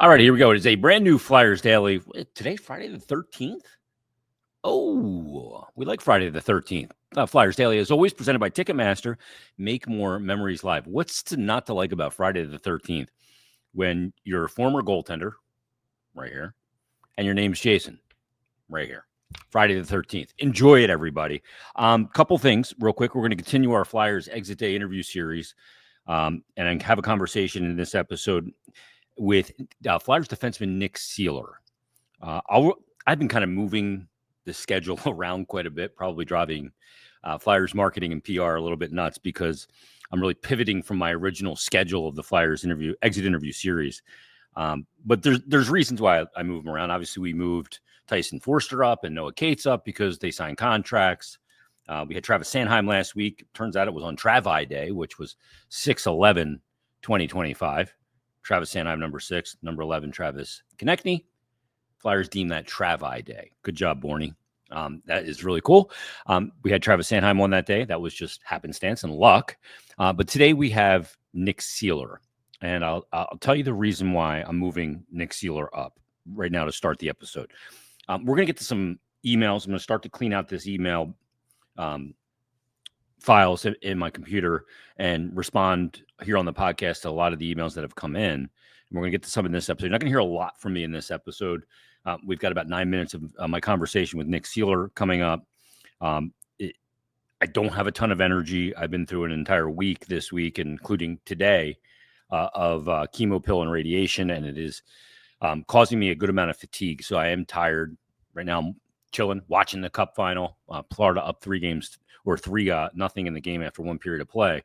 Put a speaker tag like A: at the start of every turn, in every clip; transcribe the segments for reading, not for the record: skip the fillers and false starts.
A: All right, here we go. It is a brand new Flyers Daily. Today, Friday the 13th. Oh, we like Friday the 13th. Flyers Daily is always presented by Ticketmaster. Make more memories live. What's not to like about Friday the 13th when you're a former goaltender, right here, and your name's Jason, right here. Friday the 13th. Enjoy it, everybody. Couple things real quick. We're going to continue our Flyers Exit Day interview series and have a conversation in this episode with Flyers defenseman Nick Seeler. I've been kind of moving the schedule around quite a bit, probably driving Flyers marketing and PR a little bit nuts because I'm really pivoting from my original schedule of the Flyers exit interview series. But there's reasons why I move them around. Obviously, we moved Tyson Forster up and Noah Cates up because they signed contracts. We had Travis Sanheim last week. Turns out it was on Travi Day, which was 6/11/2025. Travis Sanheim, number 6, number 11, Travis Konechny. Flyers deem that Travi Day. Good job, Borny. That is really cool. We had Travis Sanheim on that day. That was just happenstance and luck. But today we have Nick Seeler. And I'll tell you the reason why I'm moving Nick Seeler up right now to start the episode. We're going to get to some emails. I'm going to start to clean out this email files in my computer and respond here on the podcast to a lot of the emails that have come in. And we're going to get to some in this episode. You're not going to hear a lot from me in this episode. We've got about 9 minutes of my conversation with Nick Seeler coming up. I don't have a ton of energy. I've been through an entire week this week, including today, of chemo, pill, and radiation, and it is causing me a good amount of fatigue. So I am tired right now. I'm chilling, watching the Cup final. Florida up 3-0 in the game after one period of play.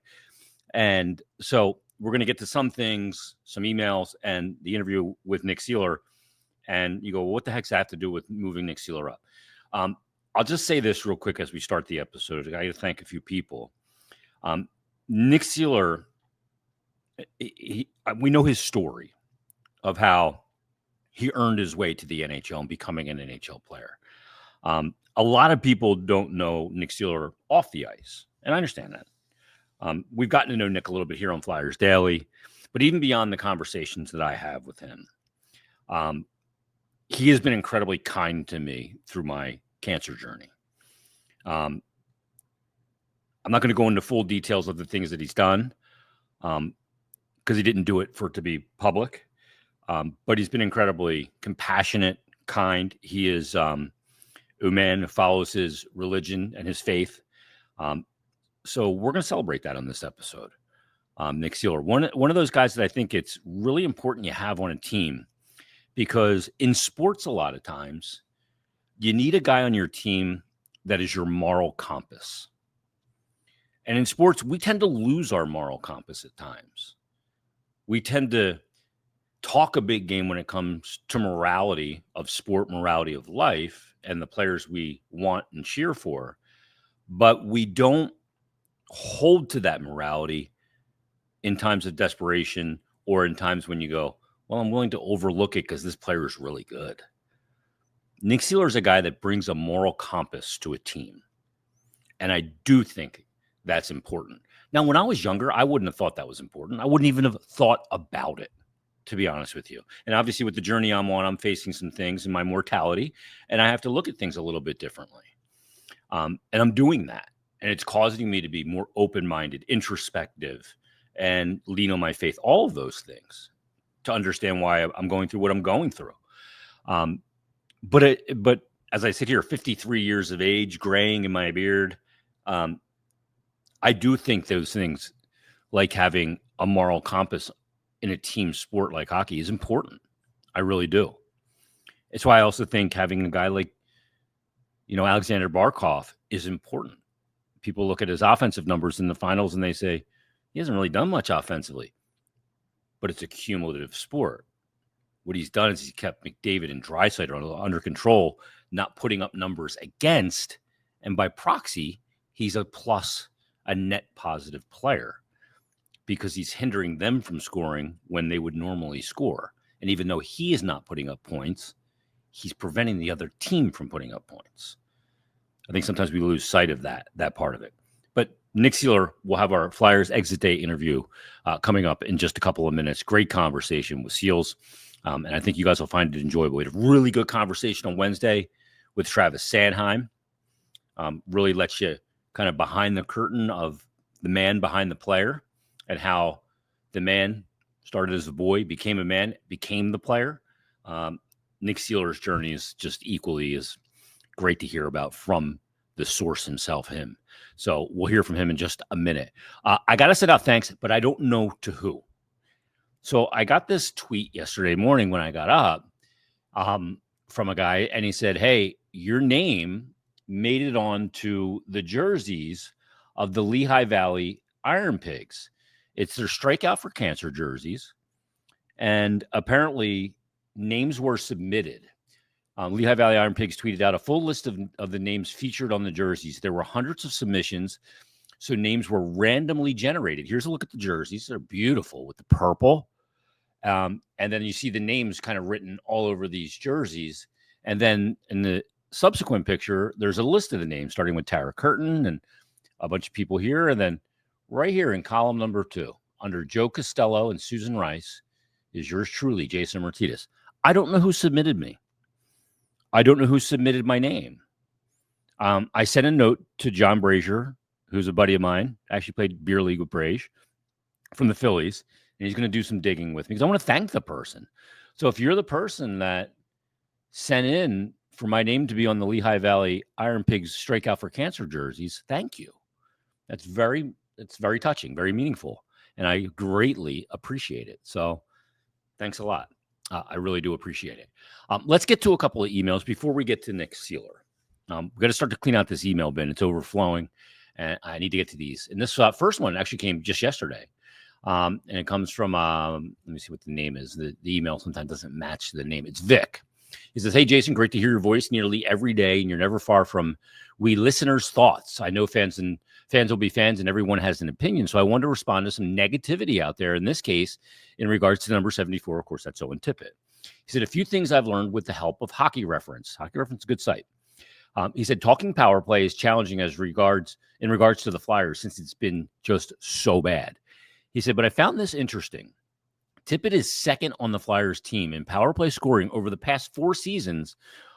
A: And so we're going to get to some things, some emails, and the interview with Nick Seeler. And you go, well, what the heck's that have to do with moving Nick Seeler up? I'll just say this real quick as we start the episode. I got to thank a few people. Nick Seeler, we know his story of how he earned his way to the NHL and becoming an NHL player. A lot of people don't know Nick Seeler off the ice, and I understand that. We've gotten to know Nick a little bit here on Flyers Daily, but even beyond the conversations that I have with him, he has been incredibly kind to me through my cancer journey. I'm not going to go into full details of the things that he's done because he didn't do it for it to be public, but he's been incredibly compassionate, kind. He is a man who follows his religion and his faith. So we're going to celebrate that on this episode. Nick Seeler, one of those guys that I think it's really important you have on a team, because in sports, a lot of times you need a guy on your team that is your moral compass. And in sports, we tend to lose our moral compass at times. We tend to talk a big game when it comes to morality of sport, morality of life, and the players we want and cheer for. But we don't hold to that morality in times of desperation or in times when you go, well, I'm willing to overlook it because this player is really good. Nick Seeler is a guy that brings a moral compass to a team. And I do think that's important. Now, when I was younger, I wouldn't have thought that was important. I wouldn't even have thought about it, to be honest with you. And obviously with the journey I'm on, I'm facing some things in my mortality, and I have to look at things a little bit differently. And I'm doing that. And it's causing me to be more open-minded, introspective, and lean on my faith, all of those things, to understand why I'm going through what I'm going through. But as I sit here, 53 years of age, graying in my beard, I do think those things, like having a moral compass in a team sport like hockey, is important. I really do. It's why I also think having a guy like, Alexander Barkov is important. People look at his offensive numbers in the finals and they say, he hasn't really done much offensively, but it's a cumulative sport. What he's done is he's kept McDavid and Draisaitl under control, not putting up numbers against, and by proxy, he's a net positive player because he's hindering them from scoring when they would normally score. And even though he is not putting up points, he's preventing the other team from putting up points. I think sometimes we lose sight of that part of it. But Nick Seeler will have our Flyers Exit Day interview coming up in just a couple of minutes. Great conversation with Seals. And I think you guys will find it enjoyable. We had a really good conversation on Wednesday with Travis Sanheim. Really lets you kind of behind the curtain of the man behind the player and how the man started as a boy, became a man, became the player. Nick Seeler's journey is just equally as great to hear about from the source himself, him. So we'll hear from him in just a minute. I got to send out thanks, but I don't know to who. So I got this tweet yesterday morning when I got up from a guy, and he said, hey, your name made it on to the jerseys of the Lehigh Valley Iron Pigs. It's their strikeout for cancer jerseys. And apparently names were submitted. Lehigh Valley Iron Pigs tweeted out a full list of the names featured on the jerseys. There were hundreds of submissions, so names were randomly generated. Here's a look at the jerseys. They're beautiful with the purple. And then you see the names kind of written all over these jerseys. And then in the subsequent picture, there's a list of the names, starting with Tara Curtin and a bunch of people here. And then right here in column number 2, under Joe Costello and Susan Rice, is yours truly, Jason Myrtetus. I don't know who submitted me. I don't know who submitted my name. I sent a note to John Brazier, who's a buddy of mine, actually played beer league with Brazier from the Phillies, and he's going to do some digging with me because I want to thank the person. So if you're the person that sent in for my name to be on the Lehigh Valley Iron Pigs Strikeout for Cancer jerseys, thank you. It's very touching, very meaningful, and I greatly appreciate it. So thanks a lot. I really do appreciate it. Let's get to a couple of emails before we get to Nick Seeler. We've got to start to clean out this email bin. It's overflowing, and I need to get to these. And this first one actually came just yesterday. And it comes from, let me see what the name is. The email sometimes doesn't match the name. It's Vic. He says, hey, Jason, great to hear your voice nearly every day, and you're never far from we listeners' thoughts. I know fans will be fans, and everyone has an opinion. So I want to respond to some negativity out there. In this case, in regards to number 74, of course, that's Owen Tippett. He said, a few things I've learned with the help of Hockey Reference. Hockey Reference is a good site. He said, talking power play is challenging in regards to the Flyers since it's been just so bad. He said, but I found this interesting. Tippett is second on the Flyers team in power play scoring over the past 4 seasons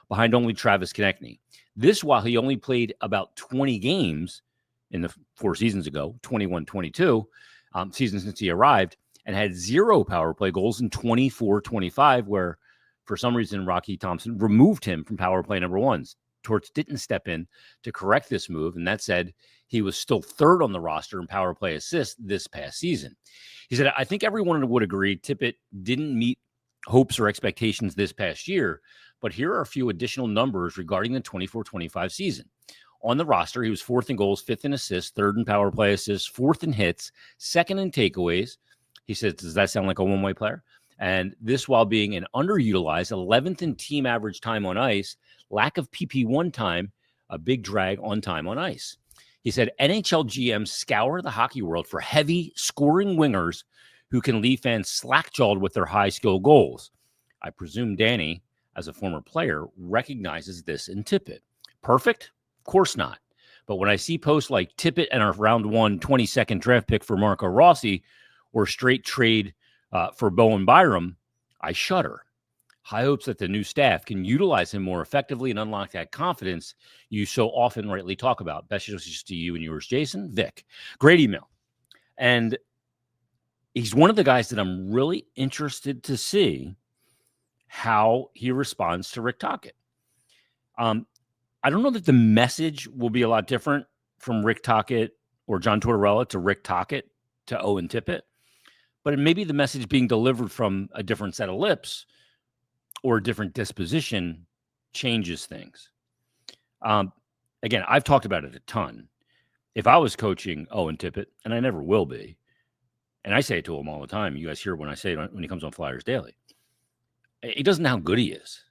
A: behind only Travis Konechny. This while he only played about 20 games in the 4 seasons ago, 21-22 season since he arrived, and had 0 power play goals in 24-25, where for some reason Rocky Thompson removed him from power play number 1s. Torts didn't step in to correct this move, and that said, he was still 3rd on the roster in power play assists this past season. He said, I think everyone would agree Tippett didn't meet hopes or expectations this past year, but here are a few additional numbers regarding the 24-25 season. On the roster, he was 4th in goals, 5th in assists, 3rd in power play assists, 4th in hits, 2nd in takeaways. He says, does that sound like a one-way player? And this while being an underutilized 11th in team average time on ice, lack of PP1 time, a big drag on time on ice. He said, NHL GMs scour the hockey world for heavy scoring wingers who can leave fans slack-jawed with their high-skill goals. I presume Danny, as a former player, recognizes this in Tippett. Perfect? Of course not. But when I see posts like Tippett and our round 1 22nd draft pick for Marco Rossi or straight trade for Bowen Byram, I shudder. High hopes that the new staff can utilize him more effectively and unlock that confidence you so often rightly talk about. Best wishes to you and yours, Jason. Vic. Great email. And he's one of the guys that I'm really interested to see how he responds to Rick Tocchet. I don't know that the message will be a lot different from Rick Tocchet or John Tortorella to Rick Tocchet to Owen Tippett, but it may be the message being delivered from a different set of lips or a different disposition changes things. Again, I've talked about it a ton. If I was coaching Owen Tippett, and I never will be, and I say it to him all the time, you guys hear when I say it when he comes on Flyers Daily, he doesn't know how good he is.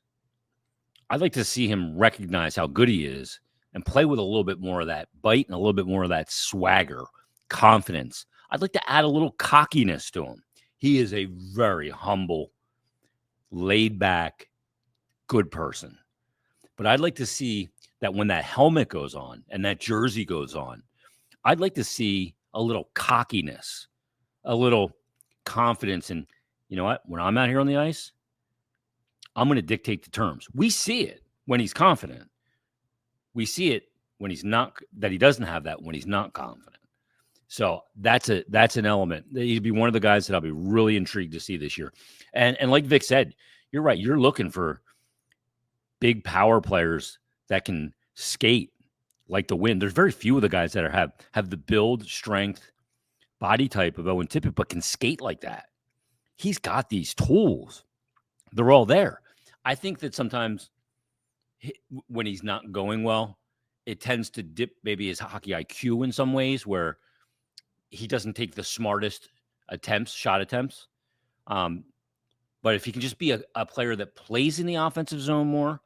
A: I'd like to see him recognize how good he is and play with a little bit more of that bite and a little bit more of that swagger, confidence. I'd like to add a little cockiness to him. He is a very humble, laid-back, good person. But I'd like to see that when that helmet goes on and that jersey goes on, I'd like to see a little cockiness, a little confidence in, you know what, when I'm out here on the ice, I'm going to dictate the terms. We see it when he's confident. We see it when he's not, that he doesn't have that when he's not confident. So that's an element. He'd be one of the guys that I'll be really intrigued to see this year. And like Vic said, you're right. You're looking for big power players that can skate like the wind. There's very few of the guys that have the build, strength, body type of Owen Tippett, but can skate like that. He's got these tools. They're all there. I think that sometimes when he's not going well, it tends to dip maybe his hockey IQ in some ways where he doesn't take the smartest shot attempts. But if he can just be a player that plays in the offensive zone more,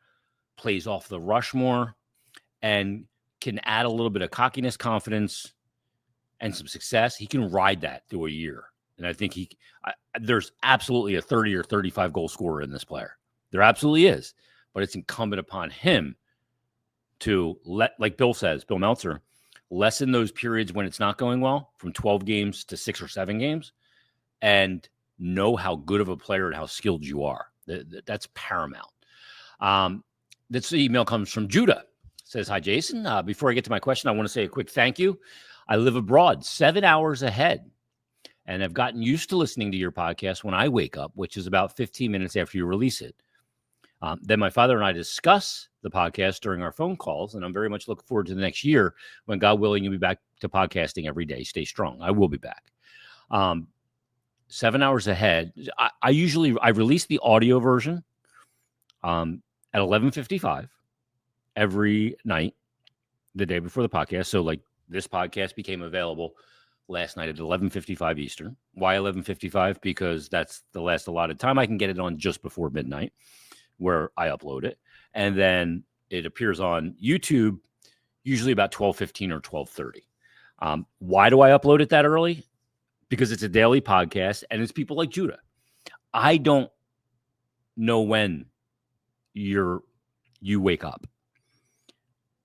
A: plays off the rush more, and can add a little bit of cockiness, confidence, and some success, he can ride that through a year. And I think there's absolutely a 30 or 35 goal scorer in this player. There absolutely is. But it's incumbent upon him to like Bill Meltzer, lessen those periods when it's not going well from 12 games to 6 or 7 games and know how good of a player and how skilled you are. That's paramount. This email comes from Judah. It says, hi, Jason. Before I get to my question, I want to say a quick thank you. I live abroad 7 hours ahead and I've gotten used to listening to your podcast when I wake up, which is about 15 minutes after you release it. Then my father and I discuss the podcast during our phone calls, and I'm very much looking forward to the next year when, God willing, you'll be back to podcasting every day. Stay strong. I will be back. 7 hours ahead. I release the audio version at 11:55 every night, the day before the podcast. So like this podcast became available last night at 11:55 Eastern. Why 11:55? Because that's the last allotted time I can get it on just before midnight, where I upload it. And then it appears on YouTube, usually about 12:15 or 12:30. Why do I upload it that early? Because it's a daily podcast and it's people like Judah. I don't know when you wake up.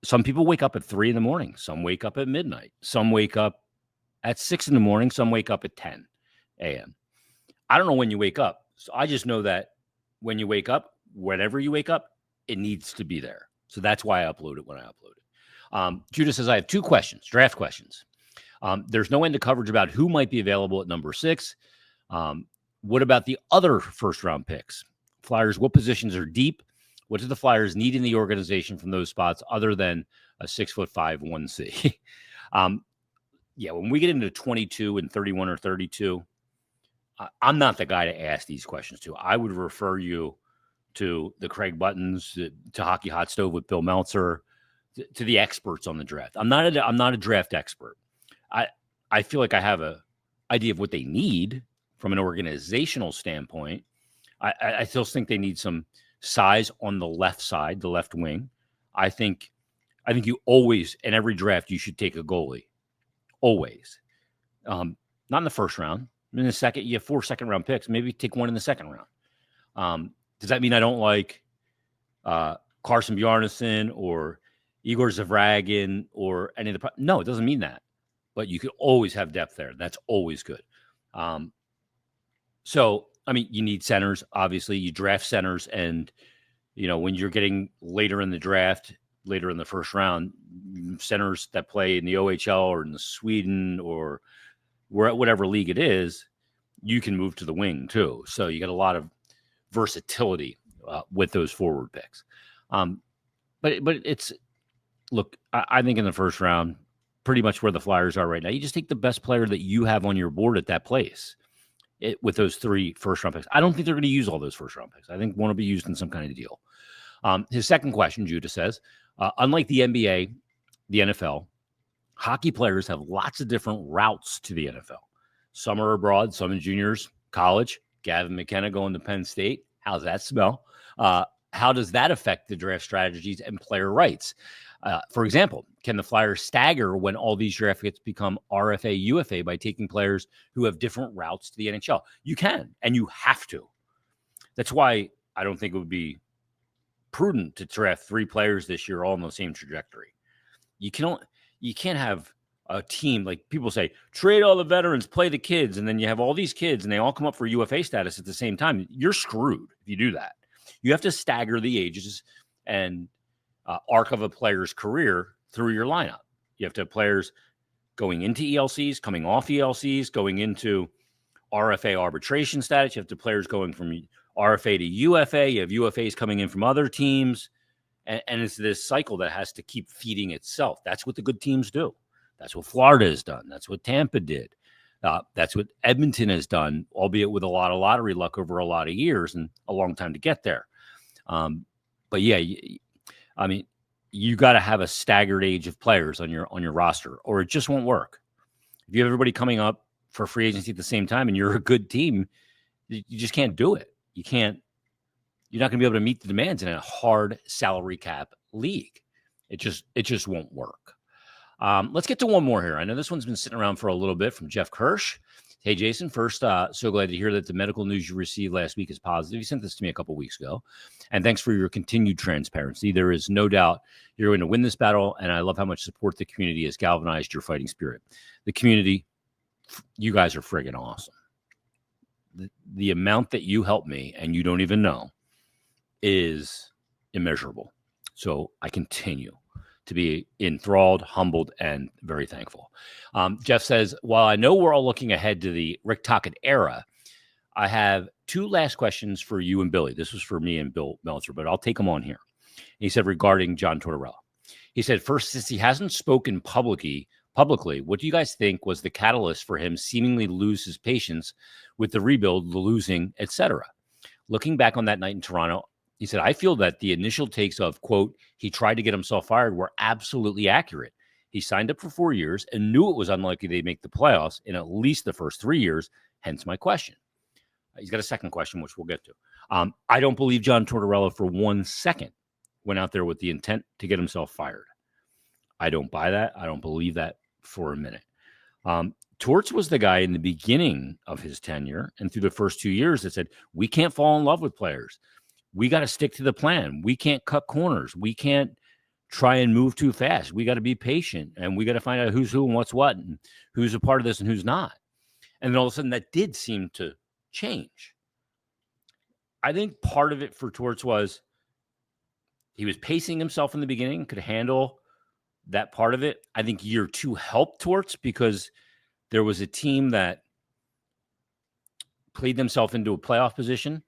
A: Some people wake up at 3 a.m. Some wake up at midnight. Some wake up at 6 a.m. Some wake up at 10 a.m. I don't know when you wake up. So I just know that when you wake up, whenever you wake up, it needs to be there. So that's why I upload it when I upload it. Judah says, I have 2 questions, draft questions. There's no end to coverage about who might be available at number 6. What about the other first-round picks? Flyers, what positions are deep? What do the Flyers need in the organization from those spots other than a 6'5" 1C? When we get into 22 and 31 or 32, I'm not the guy to ask these questions to. I would refer you to the Craig Buttons, to Hockey Hot Stove with Bill Meltzer, to the experts on the draft. I'm not a draft expert. I feel like I have a idea of what they need from an organizational standpoint. I still think they need some size on the left side, the left wing. I think you always, in every draft, you should take a goalie. Always. Not in the first round. In the second, you have 4 second-round picks. Maybe take one in the second round. Does that mean I don't like Carson Bjarnason or Igor Zavragin or any of the? No, it doesn't mean that. But you could always have depth there. That's always good. So, I mean, you need centers. Obviously, you draft centers. And, when you're getting later in the draft, later in the first round, centers that play in the OHL or in the Sweden or whatever league it is, you can move to the wing too. So you get a lot of versatility with those forward picks. But it's, look, I think in the first round, pretty much where the Flyers are right now, you just take the best player that you have on your board at that place with those 3 first-round picks. I don't think they're going to use all those first-round picks. I think one will be used in some kind of deal. His second question, Judah says, unlike the NBA, the NFL, hockey players have lots of different routes to the NFL. Some are abroad, some in juniors, college. Gavin McKenna going to Penn State. How's that smell? How does that affect the draft strategies and player rights? For example, can the Flyers stagger when all these draft picks become RFA, UFA by taking players who have different routes to the NHL? You can, and you have to. That's why I don't think it would be prudent to draft 3 players this year all in the same trajectory. You can't have a team like people say, trade all the veterans, play the kids, and then you have all these kids and they all come up for UFA status at the same time. You're screwed if you do that. You have to stagger the ages and arc of a player's career through your lineup. You have to have players going into ELCs, coming off ELCs, going into RFA arbitration status. You have the players going from RFA to UFA. You have UFAs coming in from other teams. And it's this cycle that has to keep feeding itself. That's what the good teams do. That's what Florida has done. That's what Tampa did. That's what Edmonton has done, albeit with a lot of lottery luck over a lot of years and a long time to get there. But yeah, I mean, you got to have a staggered age of players on your roster, or it just won't work. If you have everybody coming up for free agency at the same time and you're a good team, you just can't do it. You're not going to be able to meet the demands in a hard salary cap league. It just won't work. Let's get to one more here. I know this one's been sitting around for a little bit from Jeff Kirsch. Hey, Jason, first, so glad to hear that the medical news you received last week is positive. You sent this to me a couple weeks ago. And thanks for your continued transparency. There is no doubt you're going to win this battle, and I love how much support the community has galvanized your fighting spirit. The community, you guys are friggin' awesome. The amount that you help me, and you don't even know, is immeasurable. So I continue to be enthralled, humbled, and very thankful. Jeff says, while I know we're all looking ahead to the Rick Tocchet era, I have two last questions for you and Billy. This was for me and Bill Meltzer, but I'll take them on here. He said regarding John Tortorella. He said, first, since he hasn't spoken publicly, what do you guys think was the catalyst for him seemingly lose his patience with the rebuild, the losing, etc.? Looking back on that night in Toronto, he said, I feel that the initial takes of, quote, he tried to get himself fired were absolutely accurate. He signed up for 4 years and knew it was unlikely they'd make the playoffs in at least the first 3 years, hence my question. He's got a second question, which we'll get to. I don't believe John Tortorella for 1 second went out there with the intent to get himself fired. I don't buy that. I don't believe that for a minute. Torts was the guy in the beginning of his tenure and through the first 2 years that said, we can't fall in love with players. We got to stick to the plan. We can't cut corners. We can't try and move too fast. We got to be patient, and we got to find out who's who and what's what and who's a part of this and who's not. And then all of a sudden that did seem to change. I think part of it for Torts was he was pacing himself in the beginning, could handle that part of it. I think year 2 helped Torts because there was a team that played themselves into a playoff position,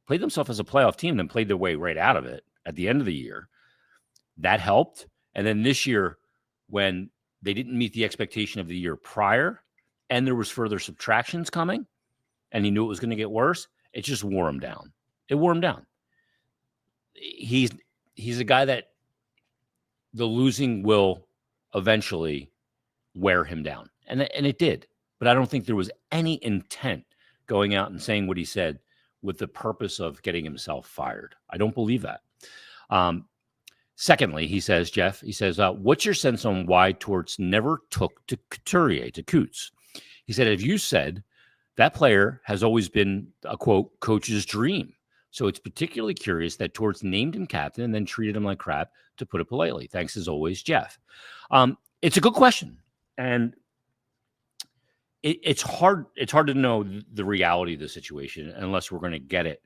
A: played themselves as a playoff team, then played their way right out of it at the end of the year. That helped. And then this year, when they didn't meet the expectation of the year prior, and there was further subtractions coming, and he knew it was going to get worse, it just wore him down. It wore him down. He's a guy that the losing will eventually wear him down. And it did. But I don't think there was any intent going out and saying what he said with the purpose of getting himself fired. I don't believe that. Secondly, he says, Jeff, what's your sense on why Torts never took to Couturier, to Coots? He said, as you said, that player has always been a, quote, coach's dream. So it's particularly curious that Torts named him captain and then treated him like crap, to put it politely. Thanks as always, Jeff. It's a good question. And it's hard to know the reality of the situation unless we're going to get it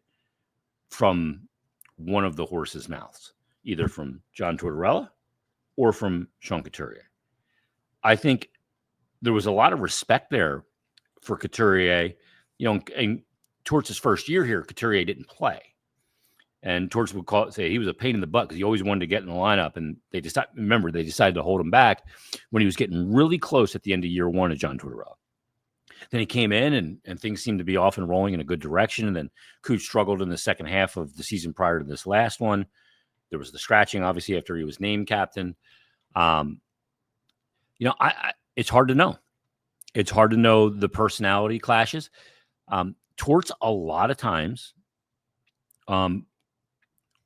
A: from one of the horse's mouths, either from John Tortorella or from Sean Couturier. I think there was a lot of respect there for Couturier. In Torts' first year here, Couturier didn't play. And Torts would say he was a pain in the butt because he always wanted to get in the lineup. And they decided to hold him back when he was getting really close at the end of year 1 of John Tortorella. Then he came in and things seemed to be off and rolling in a good direction. And then Cooch struggled in the second half of the season prior to this last one. There was the scratching, obviously, after he was named captain. It's hard to know. It's hard to know the personality clashes. Torts, a lot of times,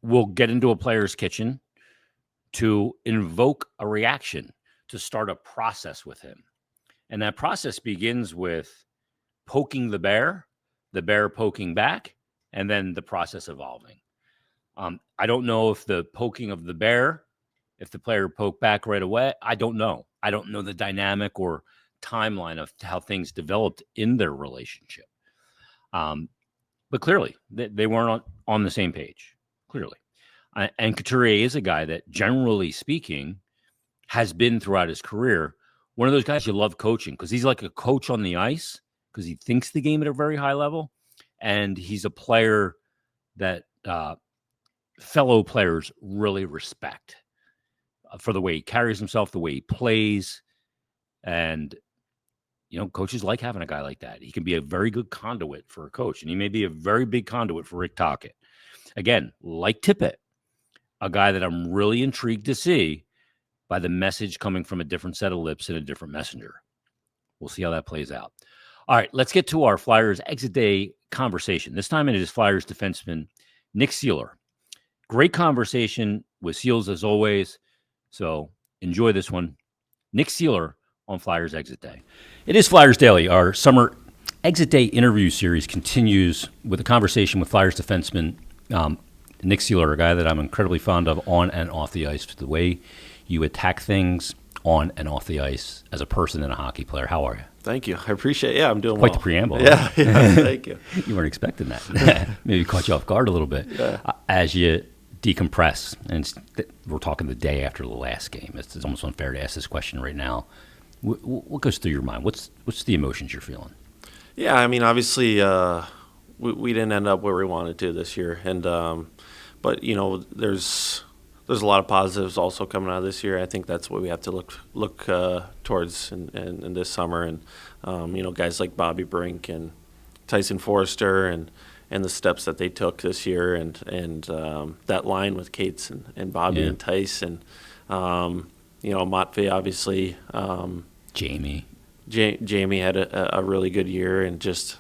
A: will get into a player's kitchen to invoke a reaction, to start a process with him. And that process begins with poking the bear poking back, and then the process evolving. I don't know if the poking of the bear, if the player poked back right away, I don't know. I don't know the dynamic or timeline of how things developed in their relationship. But clearly, they weren't on the same page. clearly. And Couturier is a guy that, generally speaking, has been throughout his career one of those guys you love coaching because he's like a coach on the ice because he thinks the game at a very high level, and he's a player that fellow players really respect for the way he carries himself, the way he plays, and coaches like having a guy like that. He can be a very good conduit for a coach, and he may be a very big conduit for Rick Tocchet. Again, like Tippett, a guy that I'm really intrigued to see by the message coming from a different set of lips and a different messenger. We'll see how that plays out. All right, let's get to our Flyers exit day conversation. This time it is Flyers defenseman Nick Seeler. Great conversation with Seals as always, so enjoy this one. Nick Seeler on Flyers exit day. It is Flyers Daily. Our summer exit day interview series continues with a conversation with Flyers defenseman Nick Seeler, a guy that I'm incredibly fond of on and off the ice. The way you attack things on and off the ice as a person and a hockey player. How are you?
B: Thank you. I appreciate it. Yeah, I'm doing
A: Quite
B: well.
A: the preamble.
B: Yeah, thank you.
A: You weren't expecting that. Maybe caught you off guard a little bit.
B: Yeah.
A: As you decompress, and we're talking the day after the last game. It's almost unfair to ask this question right now. What goes through your mind? What's the emotions you're feeling?
B: Yeah, I mean, obviously, we didn't end up where we wanted to this year, and but there's a lot of positives also coming out of this year. I think that's what we have to look towards in this summer, and guys like Bobby Brink and Tyson Forrester and the steps that they took this year, and that line with Cates and Bobby and Tice, and Matvey obviously.
A: Jamie
B: had a really good year, and just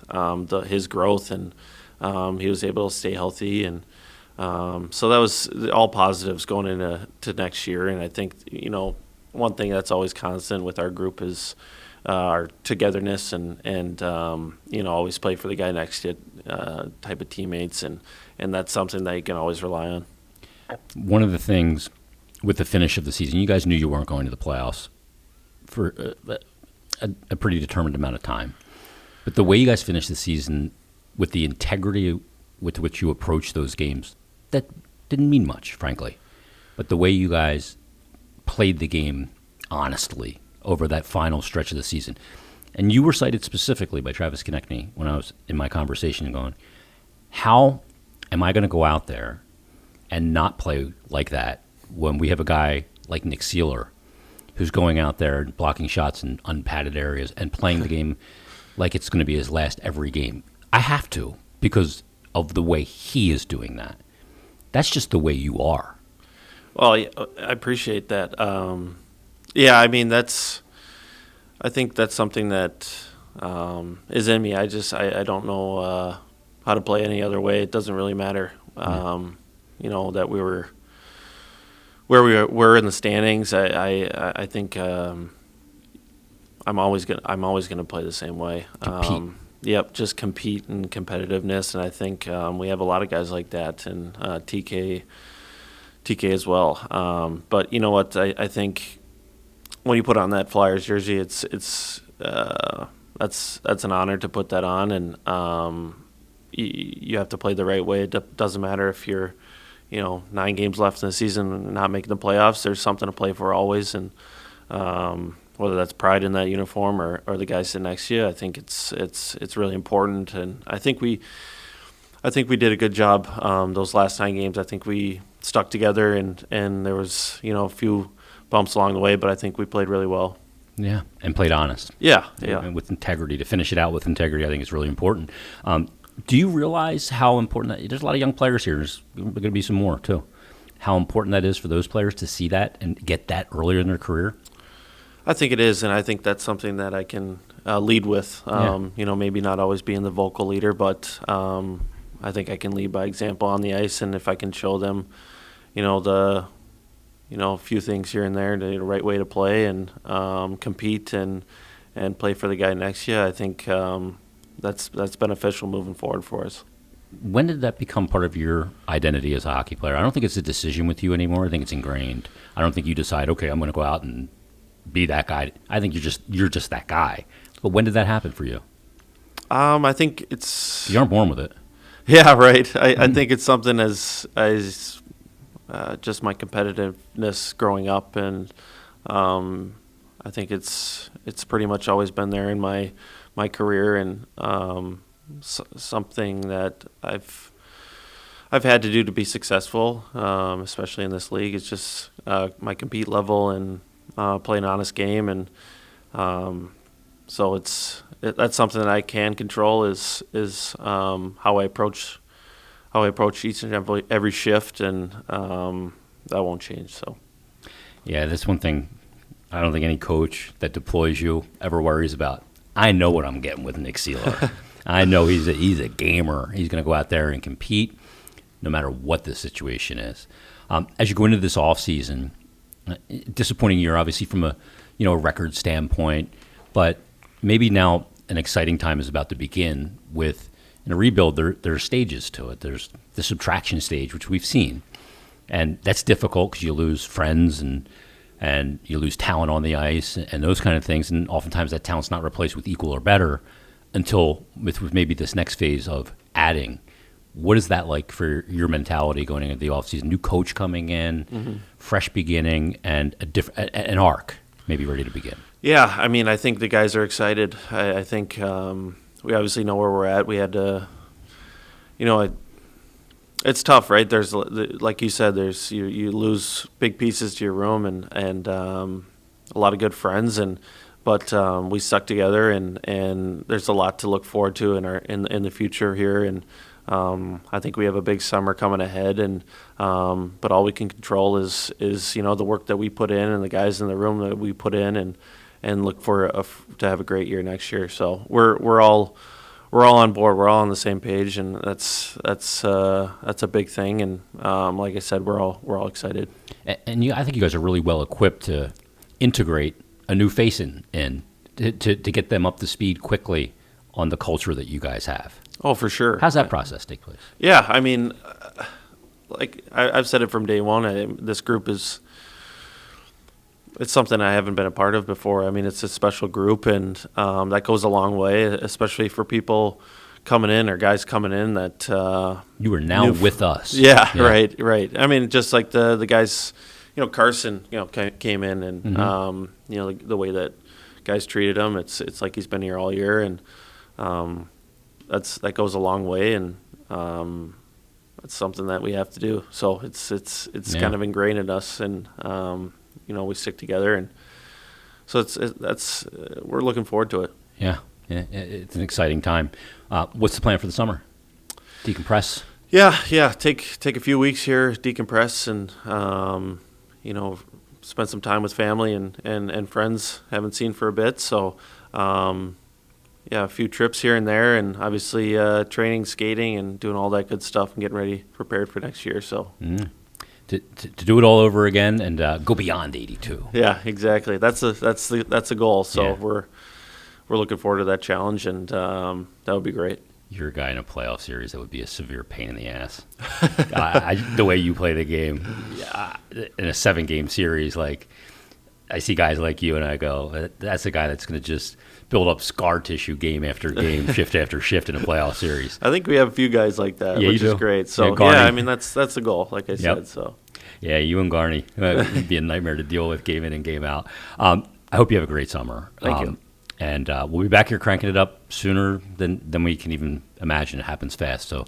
B: his growth, and he was able to stay healthy, and so that was all positives going into next year. And I think one thing that's always constant with our group is our togetherness, and always play for the guy next to you type of teammates, and that's something that you can always rely on.
A: One of the things with the finish of the season, you guys knew you weren't going to the playoffs for a pretty determined amount of time. But the way you guys finished the season with the integrity with which you approached those games, that didn't mean much, frankly. But the way you guys played the game honestly over that final stretch of the season. And you were cited specifically by Travis Konechny when I was in my conversation going, how am I going to go out there and not play like that when we have a guy like Nick Seeler who's going out there and blocking shots in unpadded areas and playing the game like it's going to be his last every game? I have to, because of the way he is doing that. That's just the way you are.
B: Well, I appreciate that. I mean, I think that's something that is in me. I don't know how to play any other way. It doesn't really matter. That we were where we were in the standings. I think I'm always gonna play the same way. Just compete and competitiveness, and I think we have a lot of guys like that, and TK as well. But you know what? I think when you put on that Flyers jersey, it's that's an honor to put that on, and you have to play the right way. It doesn't matter if you're 9 games left in the season and not making the playoffs. There's something to play for always, and whether that's pride in that uniform or the guy sitting next to you, I think it's really important. And I think we did a good job those last 9 games. I think we stuck together, and there was a few bumps along the way, but I think we played really well.
A: Yeah, and played honest.
B: Yeah.
A: And with integrity. To finish it out with integrity, I think is really important. Do you realize how important that? There's a lot of young players here. There's going to be some more too. How important that is for those players to see that and get that earlier in their career?
B: I think it is, and I think that's something that I can lead with. Maybe not always being the vocal leader, but I think I can lead by example on the ice, and if I can show them, a few things here and there, the right way to play and compete and play for the guy next to you, I think that's beneficial moving forward for us.
A: When did that become part of your identity as a hockey player? I don't think it's a decision with you anymore. I think it's ingrained. I don't think you decide, okay, I'm going to go out and be that guy. I think you're just that guy. But when did that happen for you?
B: I think it's...
A: You aren't born with it.
B: Yeah, right. I think it's something as just my competitiveness growing up, and I think it's pretty much always been there in my career, and something that I've had to do to be successful, especially in this league. It's just my compete level and play an honest game, and so that's something that I can control is how I approach each and every shift, and that won't change. So
A: Yeah, that's one thing I don't think any coach that deploys you ever worries about. I know what I'm getting with Nick Seeler. I know he's a gamer. He's going to go out there and compete no matter what the situation is. As you go into this offseason, disappointing year, obviously, from a record standpoint, but maybe now an exciting time is about to begin with. In a rebuild, there are stages to it. There's the subtraction stage, which we've seen, and that's difficult because you lose friends and you lose talent on the ice and those kind of things, and oftentimes that talent's not replaced with equal or better until with maybe this next phase of adding. What is that like for your mentality going into the offseason? New coach coming in, fresh beginning, and an arc maybe ready to begin.
B: yeah, I mean, I think the guys are excited. I think we obviously know where we're at. We had to, it's tough, right? There's, like you said, there's you lose big pieces to your room and a lot of good friends, but we stuck together, and there's a lot to look forward to in the future here, and I think we have a big summer coming ahead, and but all we can control is the work that we put in and the guys in the room that we put in, and look for to have a great year next year. So we're all on board. We're all on the same page, and that's a big thing. And like I said, we're all excited.
A: And I think you guys are really well equipped to integrate a new face in to get them up to speed quickly on the culture that you guys have.
B: Oh, for sure.
A: How's that process take place?
B: Yeah, I mean, like I've said it from day one. This group it's something I haven't been a part of before. I mean, it's a special group, and that goes a long way, especially for people coming in or guys coming in that
A: you are now with us.
B: Yeah, right. I mean, just like the guys, Carson, came in, and the way that guys treated him, it's like he's been here all year, and that goes a long way, and it's something that we have to do. So it's kind of ingrained in us, and we stick together, and so we're looking forward to it.
A: Yeah, it's an exciting time. What's the plan for the summer? Decompress?
B: Yeah. Take a few weeks here, decompress, and spend some time with family and friends haven't seen for a bit. So a few trips here and there, and obviously training, skating, and doing all that good stuff, and getting ready, prepared for next year. So.
A: To do it all over again and go beyond 82.
B: Yeah, exactly. That's the goal. So we're looking forward to that challenge, and that would be great.
A: You're a guy in a playoff series that would be a severe pain in the ass. The way you play the game in a 7-game series, like I see guys like you, and I go, that's a guy that's going to just build up scar tissue game after game, shift after shift in a playoff series.
B: I think we have a few guys like that, which is great. So I mean that's the goal, like I said. So
A: yeah, you and Garney would be a nightmare to deal with game in and game out. I hope you have a great summer.
B: Thank you.
A: And we'll be back here cranking it up sooner than we can even imagine. It happens fast. So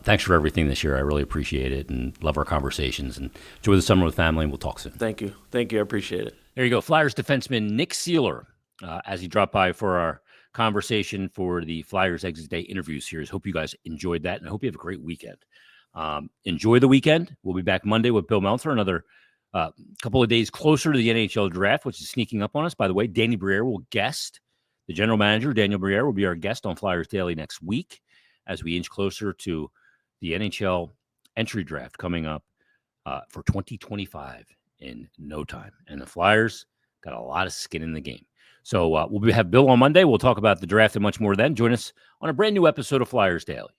A: thanks for everything this year. I really appreciate it and love our conversations. And enjoy the summer with family, and we'll talk soon.
B: Thank you. I appreciate it.
A: There you go. Flyers defenseman Nick Seeler, as he dropped by for our conversation for the Flyers Exit Day interview series. Hope you guys enjoyed that, and I hope you have a great weekend. Enjoy the weekend. We'll be back Monday with Bill Meltzer, another couple of days closer to the NHL draft, which is sneaking up on us. By the way, Danny Briere will guest. The general manager, Daniel Briere, will be our guest on Flyers Daily next week as we inch closer to the NHL entry draft coming up for 2025 in no time. And the Flyers got a lot of skin in the game. So we'll have Bill on Monday. We'll talk about the draft and much more then. Join us on a brand new episode of Flyers Daily.